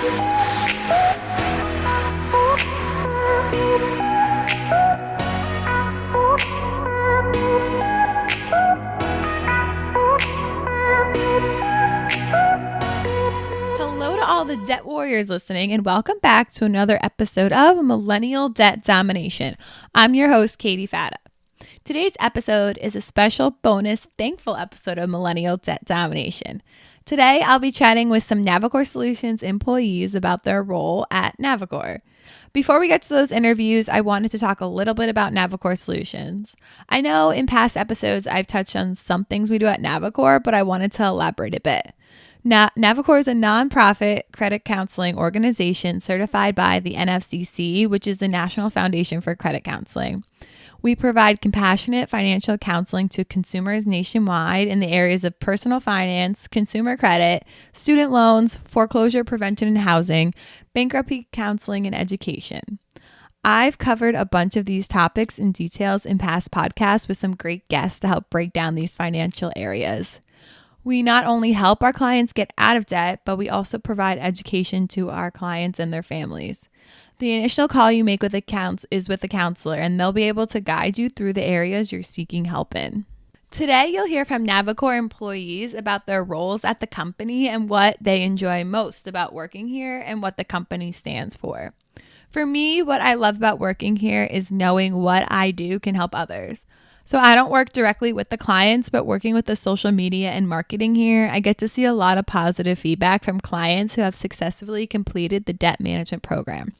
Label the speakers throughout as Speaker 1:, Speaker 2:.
Speaker 1: Hello to all the debt warriors listening, and welcome back to another episode of Millennial Debt Domination. I'm your host, Katie Fata. Today's episode is a special bonus thankful episode of Millennial Debt Domination. Today, I'll be chatting with some Navicore Solutions employees about their role at Navicore. Before we get to those interviews, I wanted to talk a little bit about Navicore Solutions. I know in past episodes, I've touched on some things we do at Navicore, but I wanted to elaborate a bit. Navicore is a nonprofit credit counseling organization certified by the NFCC, which is the National Foundation for Credit Counseling. We provide compassionate financial counseling to consumers nationwide in the areas of personal finance, consumer credit, student loans, foreclosure prevention and housing, bankruptcy counseling, and education. I've covered a bunch of these topics in details in past podcasts with some great guests to help break down these financial areas. We not only help our clients get out of debt, but we also provide education to our clients and their families. The initial call you make with accounts is with a counselor, and they'll be able to guide you through the areas you're seeking help in. Today, you'll hear from Navicore employees about their roles at the company and what they enjoy most about working here and what the company stands for. For me, what I love about working here is knowing what I do can help others. So I don't work directly with the clients, but working with the social media and marketing here, I get to see a lot of positive feedback from clients who have successfully completed the debt management program.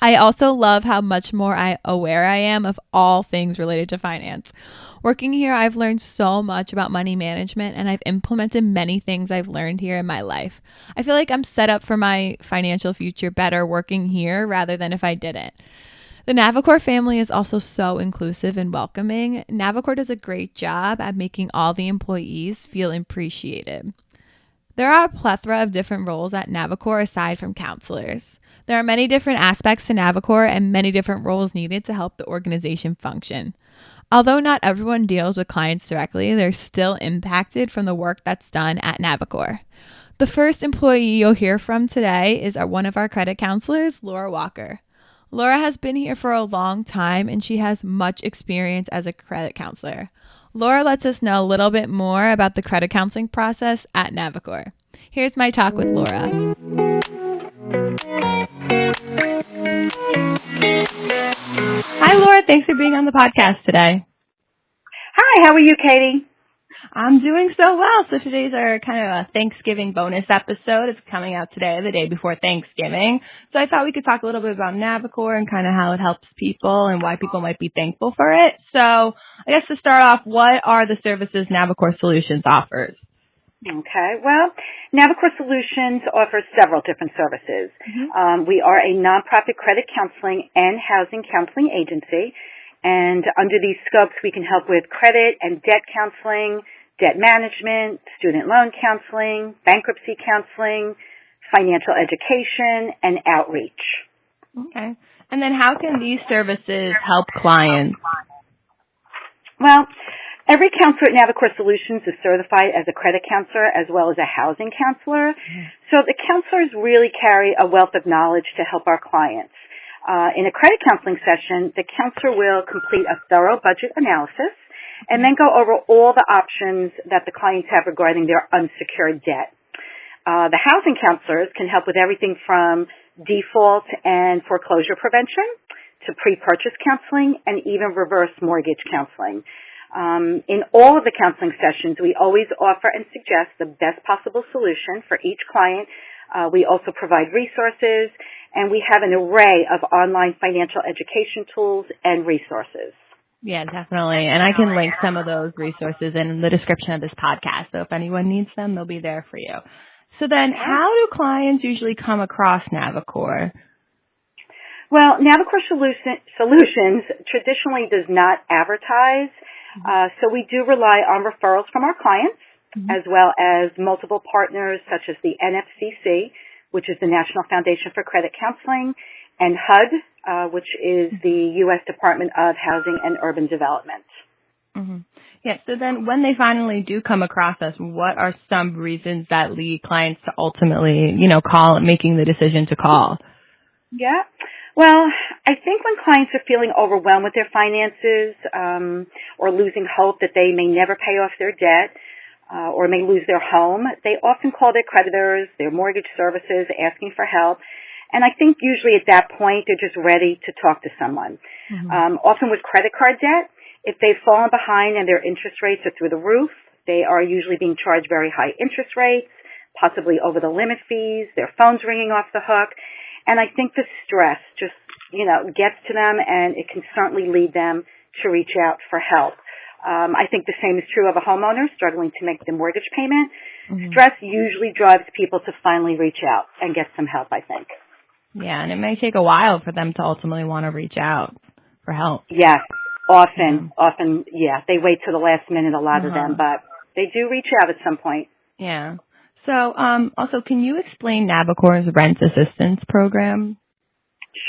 Speaker 1: I also love how much more aware I am of all things related to finance. Working here, I've learned so much about money management, and I've implemented many things I've learned here in my life. I feel like I'm set up for my financial future better working here rather than if I didn't. The Navicore family is also so inclusive and welcoming. Navicore does a great job at making all the employees feel appreciated. There are a plethora of different roles at Navicore aside from counselors. There are many different aspects to Navicore and many different roles needed to help the organization function. Although not everyone deals with clients directly, they're still impacted from the work that's done at Navicore. The first employee you'll hear from today is one of our credit counselors, Laura Walker. Laura has been here for a long time, and she has much experience as a credit counselor. Laura lets us know a little bit more about the credit counseling process at Navicore. Here's my talk with Laura. Hi, Laura. Thanks for being on the podcast today.
Speaker 2: Hi, how are you, Katie?
Speaker 1: I'm doing so well. So today's our kind of a Thanksgiving bonus episode. It's coming out today, the day before Thanksgiving. So I thought we could talk a little bit about Navicore and kind of how it helps people and why people might be thankful for it. So I guess to start off, what are the services Navicore Solutions offers?
Speaker 2: Okay, well, Navicore Solutions offers several different services. We are a nonprofit credit counseling and housing counseling agency. And under these scopes, we can help with credit and debt counseling, debt management, student loan counseling, bankruptcy counseling, financial education, and outreach.
Speaker 1: Okay. And then how can these services help clients?
Speaker 2: Well, every counselor at Navicore Solutions is certified as a credit counselor as well as a housing counselor. So the counselors really carry a wealth of knowledge to help our clients. In a credit counseling session, the counselor will complete a thorough budget analysis and then go over all the options that the clients have regarding their unsecured debt. The housing counselors can help with everything from default and foreclosure prevention to pre-purchase counseling and even reverse mortgage counseling. In all of the counseling sessions, we always offer and suggest the best possible solution for each client. We also provide resources, and we have an array of online financial education tools and resources.
Speaker 1: Yeah, definitely. And I can link some of those resources in the description of this podcast. So if anyone needs them, they'll be there for you. So then how do clients usually come across Navicore?
Speaker 2: Well, Navicore Solutions traditionally does not advertise. So we do rely on referrals from our clients, as well as multiple partners such as the NFCC, which is the National Foundation for Credit Counseling, and HUD, which is the U.S. Department of Housing and Urban Development.
Speaker 3: Mm-hmm. Yeah. So then when they finally do come across us, what are some reasons that lead clients to ultimately, call, making the decision to call?
Speaker 2: Yeah. Well, I think when clients are feeling overwhelmed with their finances or losing hope that they may never pay off their debt or may lose their home, they often call their creditors, their mortgage services, asking for help. And I think usually at that point, they're just ready to talk to someone.
Speaker 3: Mm-hmm.
Speaker 2: Often with credit card debt, if they've fallen behind and their interest rates are through the roof, they are usually being charged very high interest rates, possibly over the limit fees, their phone's ringing off the hook. And I think the stress just, gets to them, and it can certainly lead them to reach out for help. I think the same is true of a homeowner struggling to make the mortgage payment.
Speaker 3: Mm-hmm.
Speaker 2: Stress usually drives people to finally reach out and get some help, I think.
Speaker 3: Yeah, and it may take a while for them to ultimately want to reach out for help.
Speaker 2: Yes, often, they wait to the last minute, a lot of them, but they do reach out at some point.
Speaker 3: Yeah. So, also, can you explain Navicore's rent assistance program?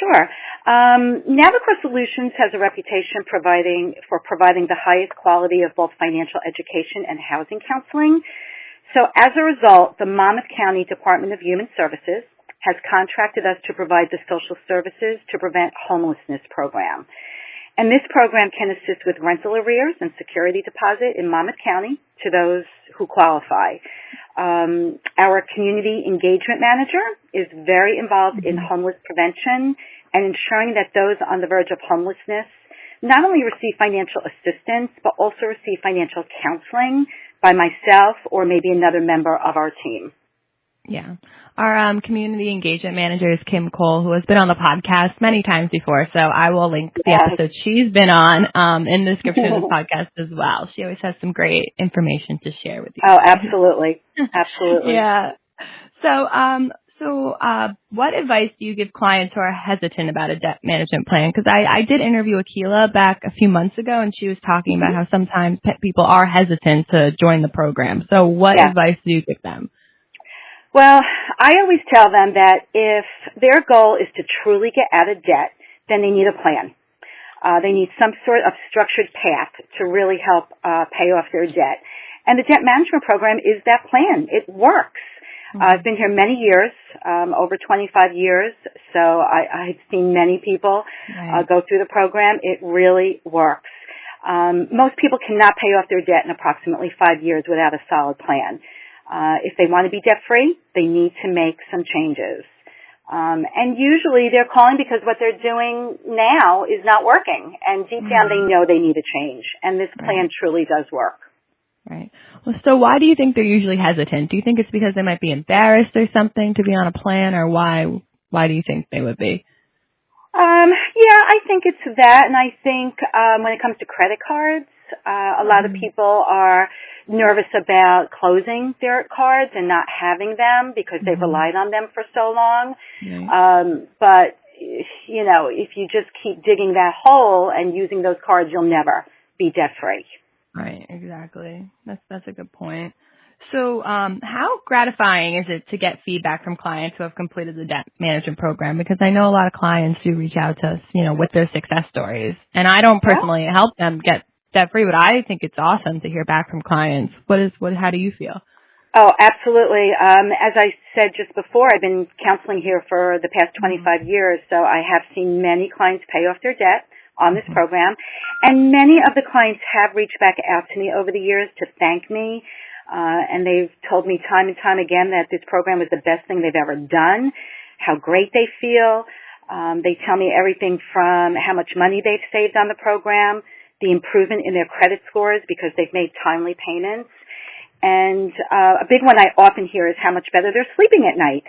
Speaker 2: Sure. Navicore Solutions has a reputation for providing the highest quality of both financial education and housing counseling. So as a result, the Monmouth County Department of Human Services has contracted us to provide the social services to prevent homelessness program. And this program can assist with rental arrears and security deposit in Monmouth County to those who qualify. Our community engagement manager is very involved in homeless prevention and ensuring that those on the verge of homelessness not only receive financial assistance, but also receive financial counseling by myself or maybe another member of our team.
Speaker 3: Yeah. Our community engagement manager is Kim Cole, who has been on the podcast many times before, so I will link the episode she's been on in the description of the podcast as well. She always has some great information to share with you.
Speaker 2: Oh, absolutely. Absolutely.
Speaker 3: Yeah. So, what advice do you give clients who are hesitant about a debt management plan? Because I did interview Akila back a few months ago, and she was talking about how sometimes people are hesitant to join the program. So what advice do you give them?
Speaker 2: Well, I always tell them that if their goal is to truly get out of debt, then they need a plan. They need some sort of structured path to really help pay off their debt. And the debt management program is that plan. It works. I've been here many years, over 25 years, so I've seen many people go through the program. It really works. Most people cannot pay off their debt in approximately 5 years without a solid plan. If they want to be debt-free, they need to make some changes. And usually they're calling because what they're doing now is not working. And deep down they know they need a change. And this plan truly does work.
Speaker 3: Right. Well, so why do you think they're usually hesitant? Do you think it's because they might be embarrassed or something to be on a plan, or why do you think they would be?
Speaker 2: Yeah, I think it's that. And I think when it comes to credit cards, a lot of people are nervous about closing their cards and not having them because they've relied on them for so long. But, if you just keep digging that hole and using those cards, you'll never be debt-free.
Speaker 3: Right, exactly. That's a good point. So how gratifying is it to get feedback from clients who have completed the debt management program? Because I know a lot of clients do reach out to us, with their success stories. And I don't personally help them get debt-free, but I think it's awesome to hear back from clients. How do you feel?
Speaker 2: Oh, absolutely. As I said just before, I've been counseling here for the past 25 years, so I have seen many clients pay off their debt on this program. And many of the clients have reached back out to me over the years to thank me. And they've told me time and time again that this program is the best thing they've ever done, how great they feel. They tell me everything from how much money they've saved on the program, the improvement in their credit scores because they've made timely payments. And a big one I often hear is how much better they're sleeping at night.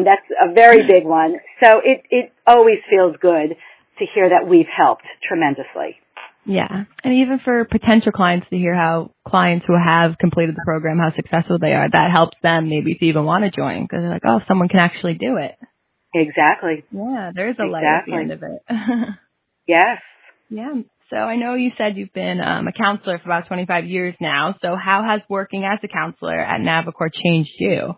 Speaker 2: That's a very big one. So it always feels good to hear that we've helped tremendously.
Speaker 3: Yeah. And even for potential clients to hear how clients who have completed the program, how successful they are, that helps them maybe to even want to join because they're like, oh, someone can actually do it.
Speaker 2: Exactly.
Speaker 3: Yeah, there's a light at the end of it.
Speaker 2: Yes.
Speaker 3: Yeah. So I know you said you've been a counselor for about 25 years now. So how has working as a counselor at Navicore changed you?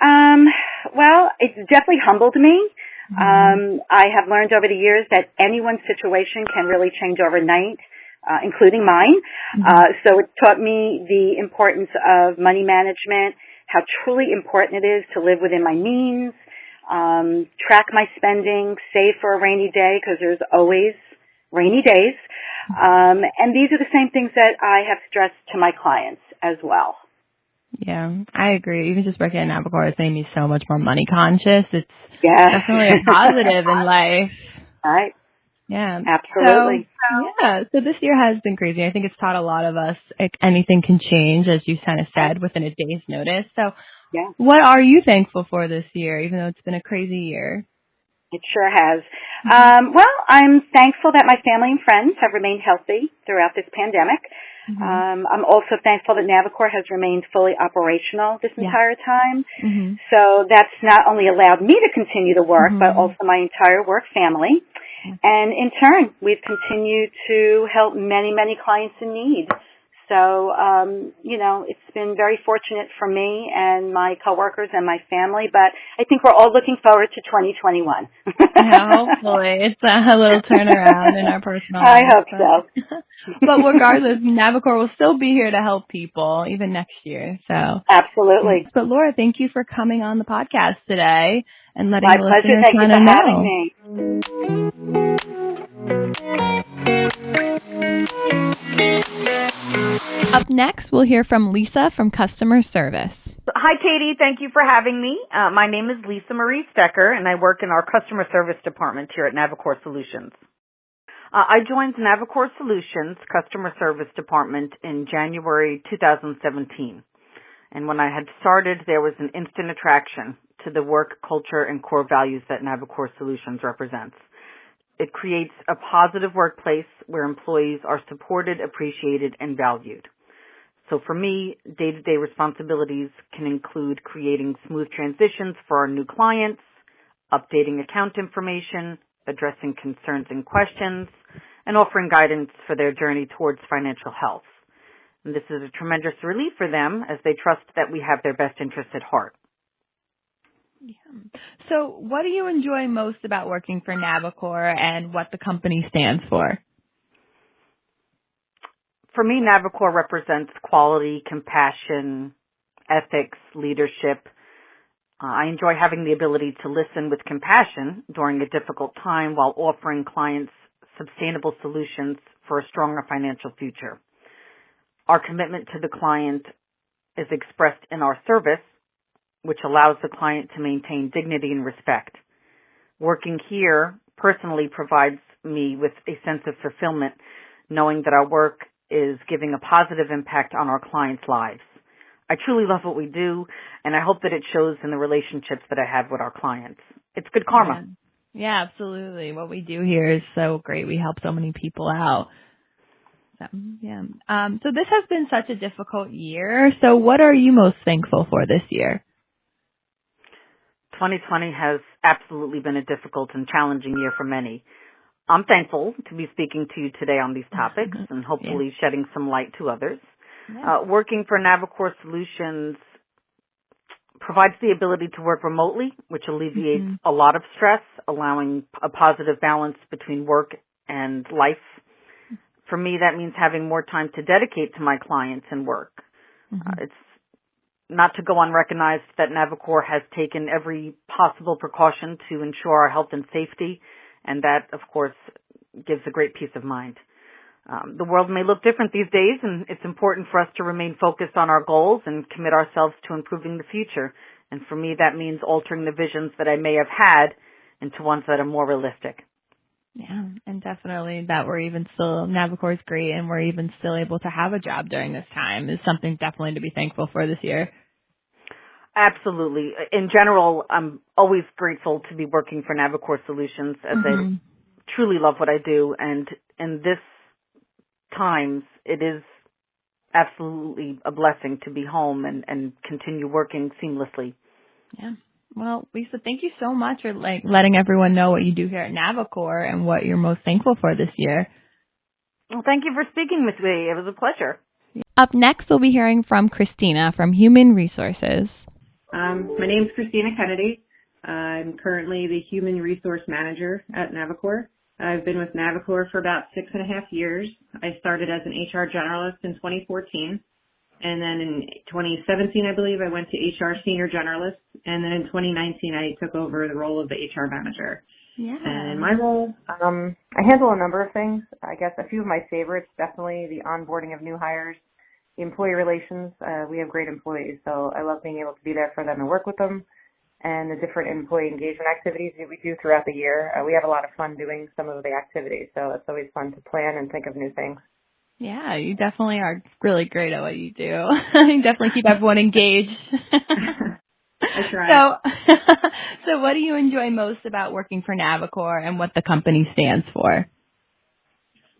Speaker 2: Well, it's definitely humbled me. I have learned over the years that anyone's situation can really change overnight including mine. So it taught me the importance of money management, how truly important it is to live within my means, track my spending, save for a rainy day because there's always rainy days. And these are the same things that I have stressed to my clients as well.
Speaker 3: Yeah, I agree. Even just working at Navicore has made me so much more money conscious. It's definitely a positive in life.
Speaker 2: Right.
Speaker 3: Yeah.
Speaker 2: Absolutely.
Speaker 3: So this year has been crazy. I think it's taught a lot of us anything can change, as you kind of said, within a day's notice. So what are you thankful for this year, even though it's been a crazy year?
Speaker 2: It sure has. Well, I'm thankful that my family and friends have remained healthy throughout this pandemic. I'm also thankful that Navicore has remained fully operational this entire time. So that's not only allowed me to continue to work, but also my entire work family. And in turn, we've continued to help many, many clients in need. So, it's been very fortunate for me and my coworkers and my family, but I think we're all looking forward to 2021.
Speaker 3: Hopefully. It's a little turnaround in our personal lives.
Speaker 2: I hope so.
Speaker 3: But regardless, Navicore will still be here to help people even next year. So
Speaker 2: absolutely.
Speaker 3: But Laura, thank you for coming on the podcast today and letting
Speaker 2: my
Speaker 3: the
Speaker 2: pleasure.
Speaker 3: listeners
Speaker 2: Thank you for having me.
Speaker 1: Up next, we'll hear from Lisa from customer service.
Speaker 4: Hi, Katie. Thank you for having me. My name is Lisa Marie Stecker, and I work in our customer service department here at Navicore Solutions. I joined Navicore Solutions customer service department in January 2017. And when I had started, there was an instant attraction to the work culture and core values that Navicore Solutions represents. It creates a positive workplace where employees are supported, appreciated, and valued. So for me, day-to-day responsibilities can include creating smooth transitions for our new clients, updating account information, addressing concerns and questions, and offering guidance for their journey towards financial health. And this is a tremendous relief for them as they trust that we have their best interests at heart.
Speaker 3: So what do you enjoy most about working for Navicore and what the company stands for?
Speaker 4: For me, Navicore represents quality, compassion, ethics, leadership. I enjoy having the ability to listen with compassion during a difficult time while offering clients sustainable solutions for a stronger financial future. Our commitment to the client is expressed in our service, which allows the client to maintain dignity and respect. Working here personally provides me with a sense of fulfillment, knowing that our work is giving a positive impact on our clients' lives. I truly love what we do, and I hope that it shows in the relationships that I have with our clients. It's good karma.
Speaker 3: Yeah, absolutely. What we do here is so great. We help so many people out. So this has been such a difficult year. So what are you most thankful for this year?
Speaker 4: 2020 has absolutely been a difficult and challenging year for many. I'm thankful to be speaking to you today on these topics and hopefully shedding some light to others. Working for Navicore Solutions provides the ability to work remotely, which alleviates a lot of stress, allowing a positive balance between work and life. For me, that means having more time to dedicate to my clients and work. It's not to go unrecognized that Navicore has taken every possible precaution to ensure our health and safety, and that, of course, gives a great peace of mind. The world may look different these days, and it's important for us to remain focused on our goals and commit ourselves to improving the future. And for me, that means altering the visions that I may have had into ones that are more realistic.
Speaker 3: Yeah, and definitely that we're even still, Navicore is great, and we're even still able to have a job during this time is something definitely to be thankful for this year.
Speaker 4: Absolutely. In general, I'm always grateful to be working for Navicore Solutions as I truly love what I do. And in this times, it is absolutely a blessing to be home and continue working seamlessly.
Speaker 3: Yeah. Well, Lisa, thank you so much for letting everyone know what you do here at Navicore and what you're most thankful for this year.
Speaker 4: Well, thank you for speaking with me. It was a pleasure.
Speaker 1: Up next, we'll be hearing from Christina from Human Resources.
Speaker 5: My name's Christina Kennedy. I'm currently the Human Resource Manager at Navicore. I've been with Navicore for about 6.5 years. I started as an HR generalist in 2014. And then in 2017, I believe, I went to HR senior generalist. And then in 2019, I took over the role of the HR manager.
Speaker 3: Yeah.
Speaker 5: And in my role, I handle a number of things. I guess a few of my favorites, definitely the onboarding of new hires, the employee relations. We have great employees, so I love being able to be there for them and work with them. And the different employee engagement activities that we do throughout the year. We have a lot of fun doing some of the activities, so it's always fun to plan and think of new things.
Speaker 3: Yeah, you definitely are really great at what you do. You definitely keep everyone engaged.
Speaker 5: I try.
Speaker 3: So what do you enjoy most about working for Navicore and what the company stands for?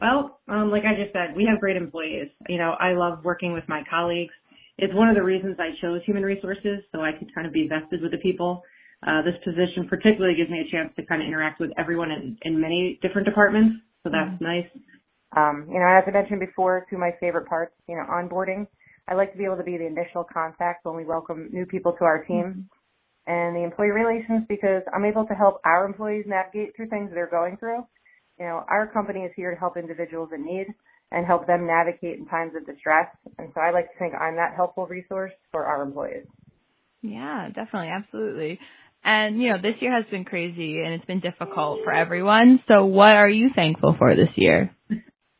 Speaker 5: Well, like I just said, we have great employees. I love working with my colleagues. It's one of the reasons I chose human resources, so I could kind of be vested with the people. This position particularly gives me a chance to kind of interact with everyone in many different departments, so that's nice. As I mentioned before, two of my favorite parts, onboarding. I like to be able to be the initial contact when we welcome new people to our team. And the employee relations, because I'm able to help our employees navigate through things they're going through. Our company is here to help individuals in need and help them navigate in times of distress. And so I like to think I'm that helpful resource for our employees.
Speaker 3: Yeah, definitely. Absolutely. And, this year has been crazy and it's been difficult for everyone. So what are you thankful for this year?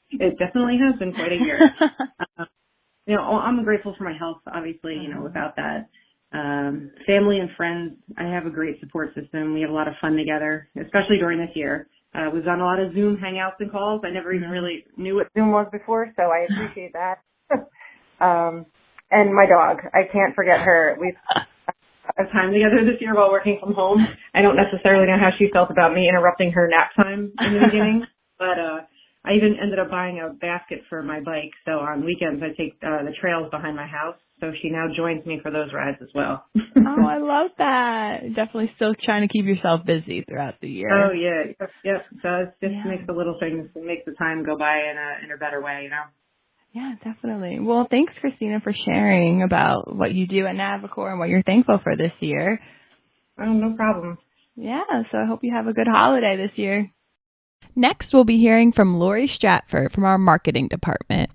Speaker 5: It definitely has been quite a year. I'm grateful for my health, obviously, without that. Family and friends, I have a great support system. We have a lot of fun together, especially during this year. We've done a lot of Zoom hangouts and calls. I never even really knew what Zoom was before, so I appreciate that. And my dog, I can't forget her. We've had time together this year while working from home. I don't necessarily know how she felt about me interrupting her nap time in the beginning, but I even ended up buying a basket for my bike. So on weekends, I take the trails behind my house. So she now joins me for those rides as well.
Speaker 3: Oh, I love that. Definitely still trying to keep yourself busy throughout the year.
Speaker 5: Oh, yeah. Yep. So it just makes the little things, it makes the time go by in a better way,
Speaker 3: Yeah, definitely. Well, thanks, Christina, for sharing about what you do at Navicore and what you're thankful for this year.
Speaker 5: Oh, no problem.
Speaker 3: Yeah, so I hope you have a good holiday this year.
Speaker 1: Next, we'll be hearing from Lori Stratford from our marketing department.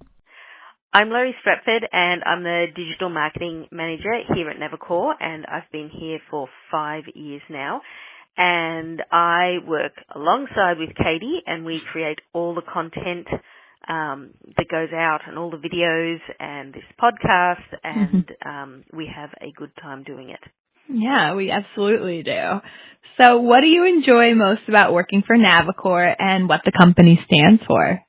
Speaker 6: I'm Lori Stratford, and I'm the Digital Marketing Manager here at Navicore, and I've been here for 5 years now. And I work alongside with Katie, and we create all the content that goes out and all the videos and this podcast, and we have a good time doing it.
Speaker 3: Yeah, we absolutely do. So what do you enjoy most about working for Navicore and what the company stands for?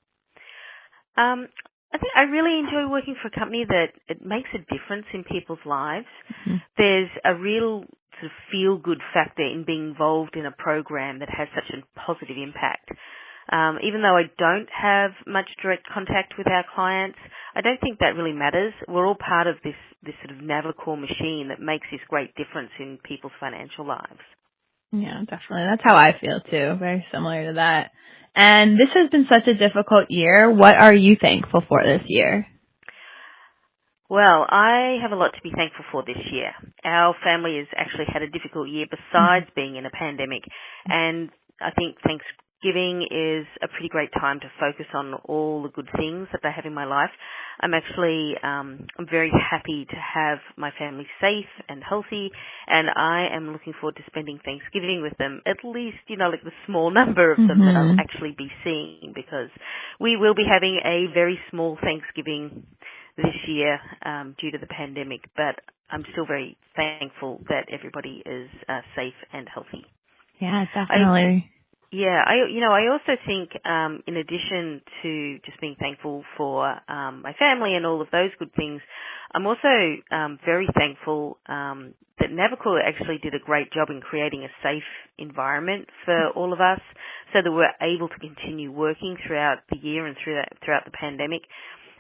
Speaker 6: I think I really enjoy working for a company that it makes a difference in people's lives. There's a real sort of feel-good factor in being involved in a program that has such a positive impact. Even though I don't have much direct contact with our clients, I don't think that really matters. We're all part of this sort of Navicore machine that makes this great difference in people's financial lives.
Speaker 3: Yeah, definitely. That's how I feel too. Very similar to that. And this has been such a difficult year. What are you thankful for this year?
Speaker 6: Well, I have a lot to be thankful for this year. Our family has actually had a difficult year besides being in a pandemic, and I think Thanksgiving is a pretty great time to focus on all the good things that I have in my life. I'm actually I'm very happy to have my family safe and healthy, and I am looking forward to spending Thanksgiving with them, at least, like the small number of them that I'll actually be seeing, because we will be having a very small Thanksgiving this year due to the pandemic, but I'm still very thankful that everybody is safe and healthy.
Speaker 3: Yeah, definitely.
Speaker 6: I also think, in addition to just being thankful for my family and all of those good things, I'm also very thankful that Navicore actually did a great job in creating a safe environment for all of us, so that we're able to continue working throughout the year and throughout the pandemic.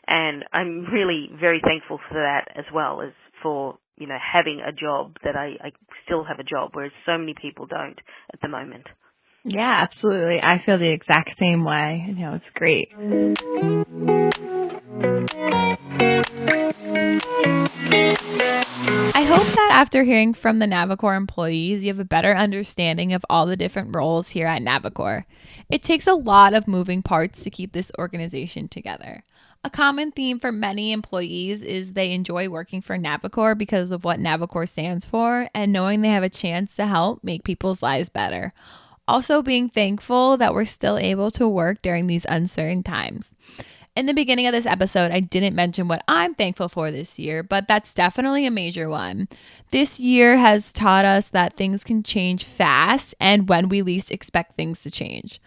Speaker 6: And I'm really very thankful for that, as well as for having a job, that I still have a job, whereas so many people don't at the moment.
Speaker 3: Yeah, absolutely. I feel the exact same way. It's great.
Speaker 1: I hope that after hearing from the Navicore employees, you have a better understanding of all the different roles here at Navicore. It takes a lot of moving parts to keep this organization together. A common theme for many employees is they enjoy working for Navicore because of what Navicore stands for and knowing they have a chance to help make people's lives better. Also being thankful that we're still able to work during these uncertain times. In the beginning of this episode, I didn't mention what I'm thankful for this year, but that's definitely a major one. This year has taught us that things can change fast and when we least expect things to change.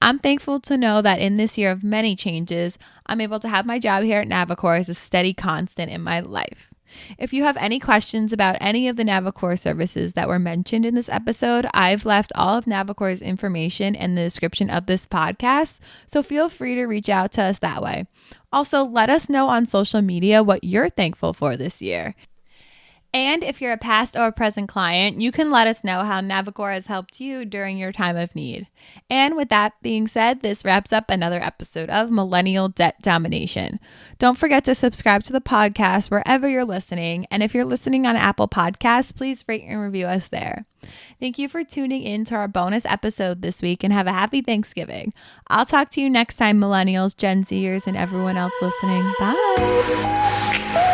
Speaker 1: I'm thankful to know that in this year of many changes, I'm able to have my job here at Navicore as a steady constant in my life. If you have any questions about any of the Navicore services that were mentioned in this episode, I've left all of Navicore's information in the description of this podcast, so feel free to reach out to us that way. Also, let us know on social media what you're thankful for this year. And if you're a past or present client, you can let us know how Navicore has helped you during your time of need. And with that being said, this wraps up another episode of Millennial Debt Domination. Don't forget to subscribe to the podcast wherever you're listening. And if you're listening on Apple Podcasts, please rate and review us there. Thank you for tuning in to our bonus episode this week and have a happy Thanksgiving. I'll talk to you next time, Millennials, Gen Zers, and everyone else listening. Bye.